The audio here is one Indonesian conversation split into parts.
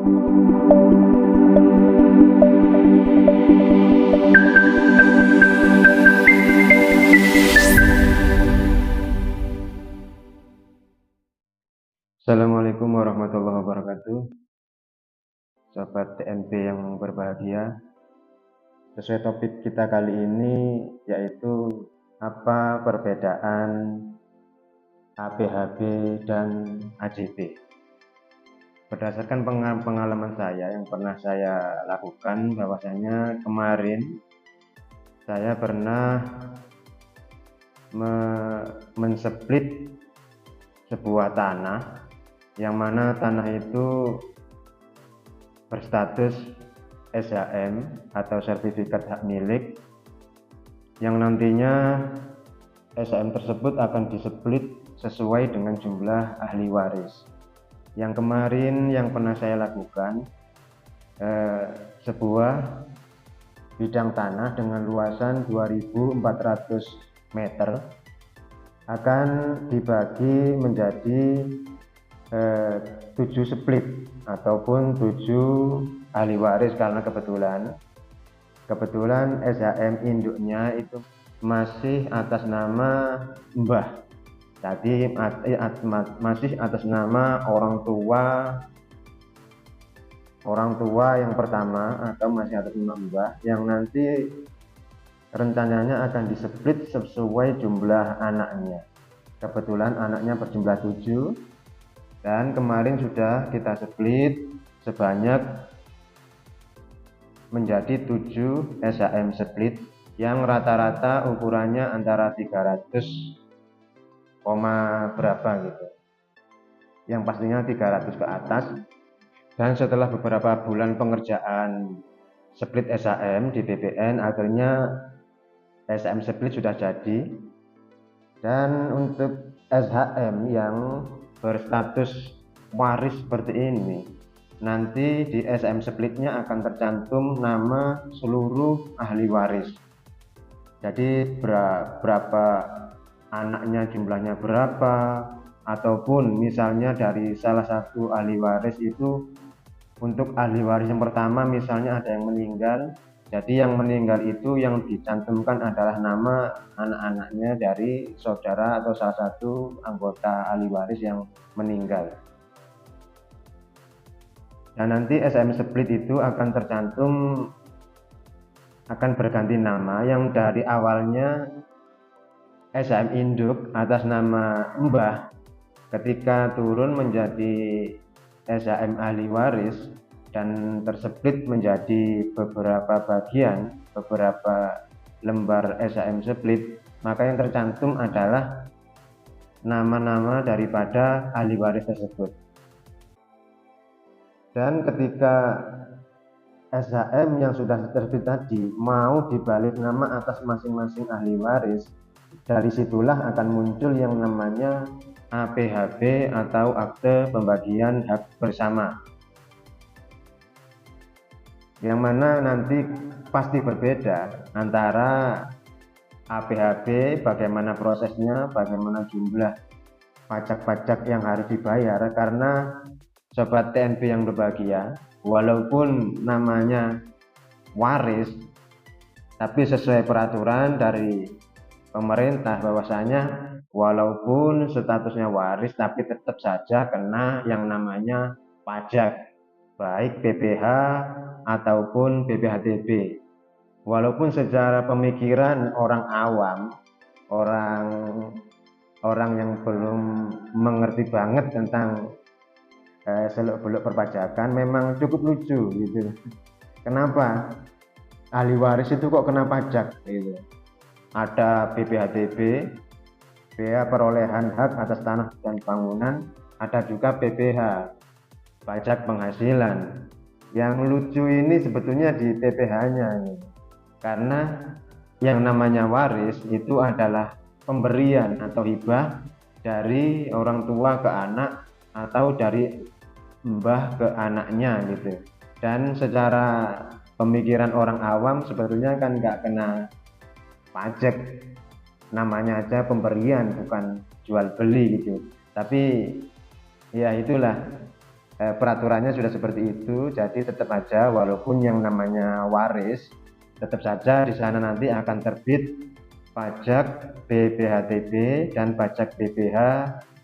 Assalamualaikum warahmatullahi wabarakatuh. Sobat TNP yang berbahagia, sesuai topik kita kali ini yaitu apa perbedaan APHB dan AJB. Berdasarkan pengalaman saya yang pernah saya lakukan, bahwasanya kemarin saya pernah mensplit sebuah tanah, yang mana tanah itu berstatus SHM atau sertifikat hak milik, yang nantinya SHM tersebut akan displit sesuai dengan jumlah ahli waris. Yang kemarin yang pernah saya lakukan, sebuah bidang tanah dengan luasan 2400 meter akan dibagi menjadi 7 split ataupun 7 ahli waris, karena kebetulan SHM induknya itu masih atas nama mbah, jadi masih atas nama orang tua yang pertama, atau masih atas nama mbah, yang nanti rencananya akan displit sesuai jumlah anaknya. Kebetulan anaknya berjumlah 7, dan kemarin sudah kita split sebanyak menjadi 7 SHM split yang rata-rata ukurannya antara 300, berapa gitu, yang pastinya 300 ke atas. Dan setelah beberapa bulan pengerjaan split SHM di BPN, akhirnya SHM split sudah jadi. Dan untuk SHM yang berstatus waris seperti ini, nanti di SHM splitnya akan tercantum nama seluruh ahli waris. Jadi berapa anaknya, jumlahnya berapa, ataupun misalnya dari salah satu ahli waris itu, untuk ahli waris yang pertama misalnya ada yang meninggal, jadi yang meninggal itu yang dicantumkan adalah nama anak-anaknya dari saudara atau salah satu anggota ahli waris yang meninggal. Dan nanti SHM split itu akan tercantum, akan berganti nama, yang dari awalnya SHM induk atas nama mbah, ketika turun menjadi SHM ahli waris dan tersplit menjadi beberapa bagian, beberapa lembar SHM split, maka yang tercantum adalah nama-nama daripada ahli waris tersebut. Dan ketika SHM yang sudah terbit tadi mau dibalik nama atas masing-masing ahli waris, dari situlah akan muncul yang namanya APHB atau akte pembagian hak bersama, yang mana nanti pasti berbeda antara APHB, bagaimana prosesnya, bagaimana jumlah pajak-pajak yang harus dibayar. Karena sobat TNP yang berbahagia, walaupun namanya waris, tapi sesuai peraturan dari pemerintah bahwasanya walaupun statusnya waris, tapi tetap saja kena yang namanya pajak, baik PPh ataupun PPh-TB. Walaupun secara pemikiran orang awam, orang yang belum mengerti banget tentang seluk-beluk perpajakan, memang cukup lucu gitu. Kenapa ahli waris itu kok kena pajak gitu? Ada PPh-TB, bea perolehan hak atas tanah dan bangunan, ada juga PPh, pajak penghasilan. Yang lucu ini sebetulnya di PPh-nya, karena yang namanya waris itu adalah pemberian atau hibah dari orang tua ke anak atau dari mbah ke anaknya gitu. Dan secara pemikiran orang awam sebetulnya kan nggak kena pajak, namanya aja pemberian, bukan jual beli gitu. Tapi ya itulah, peraturannya sudah seperti itu, jadi tetap aja walaupun yang namanya waris, tetap saja di sana nanti akan terbit pajak BPHTB dan pajak BPH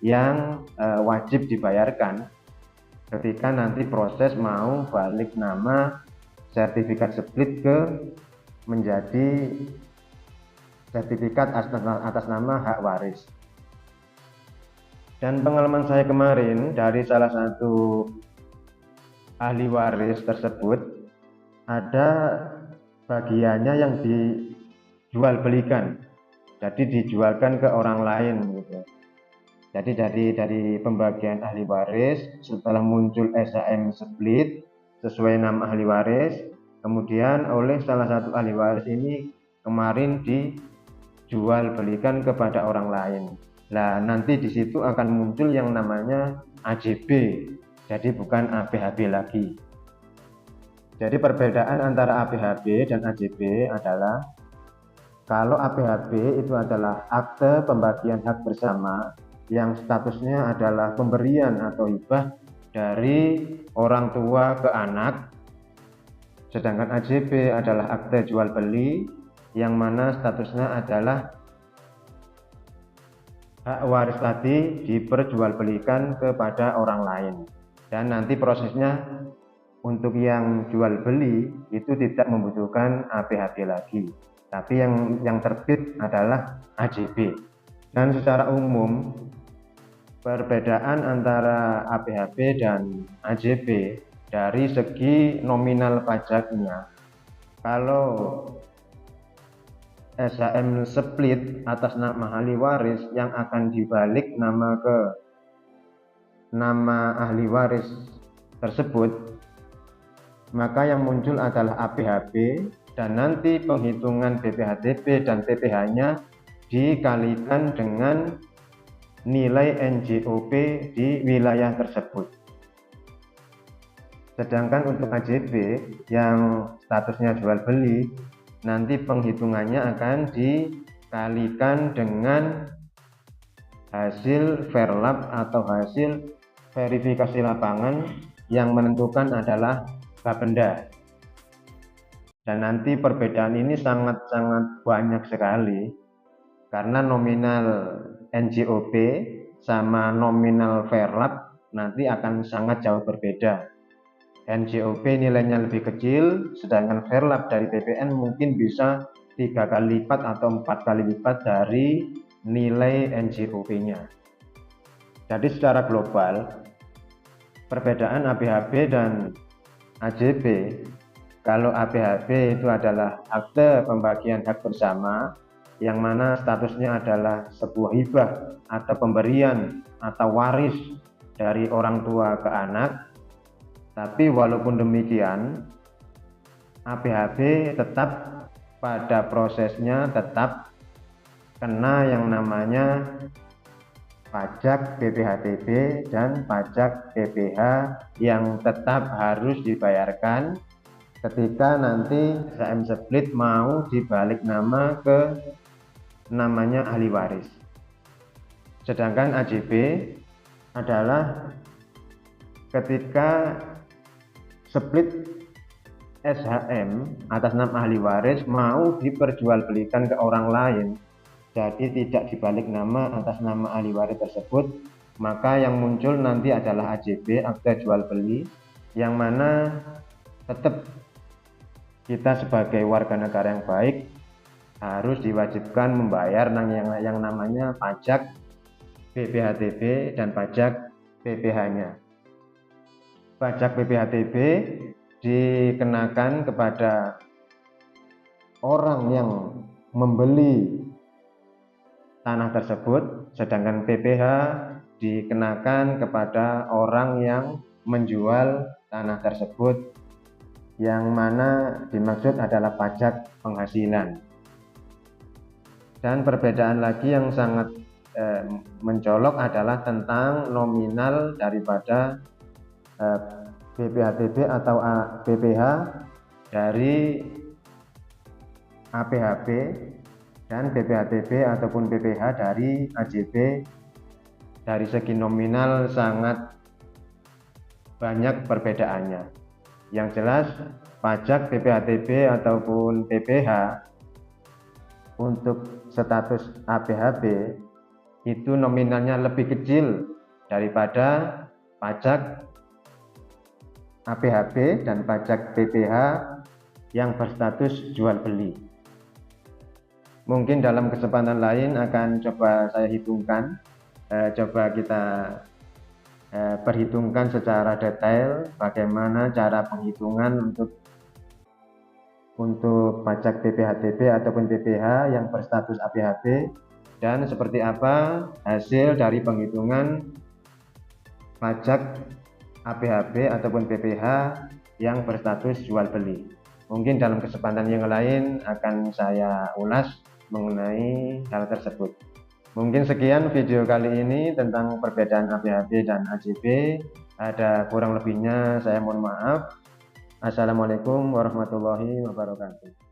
yang wajib dibayarkan ketika nanti proses mau balik nama sertifikat split ke menjadi sertifikat atas nama hak waris. Dan pengalaman saya kemarin dari salah satu ahli waris tersebut, ada bagiannya yang dijual belikan, jadi dijualkan ke orang lain gitu. Jadi dari pembagian ahli waris, setelah muncul SHM split sesuai nama ahli waris, kemudian oleh salah satu ahli waris ini kemarin dijual belikan kepada orang lain. Nah, nanti di situ akan muncul yang namanya AJB, jadi bukan APHB lagi. Jadi perbedaan antara APHB dan AJB adalah kalau APHB itu adalah akte pembagian hak bersama yang statusnya adalah pemberian atau hibah dari orang tua ke anak, sedangkan AJB adalah akte jual beli yang mana statusnya adalah hak waris tadi diperjualbelikan kepada orang lain, dan nanti prosesnya untuk yang jual beli itu tidak membutuhkan APHB lagi, tapi yang terbit adalah AJB. Dan secara umum perbedaan antara APHB dan AJB dari segi nominal pajaknya, kalau SHM split atas nama ahli waris yang akan dibalik nama ke nama ahli waris tersebut, maka yang muncul adalah APHB dan nanti penghitungan BPHTB dan PPh-nya dikalikan dengan nilai NJOP di wilayah tersebut. Sedangkan untuk AJB yang statusnya jual beli, nanti penghitungannya akan dikalikan dengan hasil verlap atau hasil verifikasi lapangan yang menentukan adalah Bapenda. Dan nanti perbedaan ini sangat-sangat banyak sekali karena nominal NJOP sama nominal verlap nanti akan sangat jauh berbeda. NJOP nilainya lebih kecil, sedangkan verlap dari BPN mungkin bisa 3 kali lipat atau 4 kali lipat dari nilai NJOP-nya. Jadi secara global, perbedaan APHB dan AJB, kalau APHB itu adalah akte pembagian hak bersama, yang mana statusnya adalah sebuah hibah atau pemberian atau waris dari orang tua ke anak. Tapi walaupun demikian, APHB tetap pada prosesnya tetap kena yang namanya pajak BPHTB dan pajak BPH yang tetap harus dibayarkan ketika nanti SHM split mau dibalik nama ke namanya ahli waris. Sedangkan AJB adalah ketika split SHM atas nama ahli waris mau diperjualbelikan ke orang lain, jadi tidak dibalik nama atas nama ahli waris tersebut, maka yang muncul nanti adalah AJB, akte jual beli, yang mana tetap kita sebagai warga negara yang baik harus diwajibkan membayar yang namanya pajak BPHTB dan pajak PPh-nya. Pajak BPHTB dikenakan kepada orang yang membeli tanah tersebut, sedangkan PPh dikenakan kepada orang yang menjual tanah tersebut, yang mana dimaksud adalah pajak penghasilan. Dan perbedaan lagi yang sangat mencolok adalah tentang nominal daripada BPHTB atau BPH dari APHB dan BPHTB ataupun BPH dari AJB. Dari segi nominal sangat banyak perbedaannya. Yang jelas pajak PPh-TB ataupun PPh untuk status APHB itu nominalnya lebih kecil daripada pajak APHB dan pajak PPh yang berstatus jual beli. Mungkin dalam kesempatan lain akan coba saya hitungkan, coba kita perhitungkan secara detail bagaimana cara penghitungan untuk pajak PPh-TB ataupun PPh yang berstatus APHB, dan seperti apa hasil dari penghitungan pajak APHB ataupun PPh yang berstatus jual beli. Mungkin dalam kesempatan yang lain akan saya ulas mengenai hal tersebut. Mungkin sekian video kali ini tentang perbedaan APHB dan AJB. Ada kurang lebihnya saya mohon maaf. Assalamualaikum warahmatullahi wabarakatuh.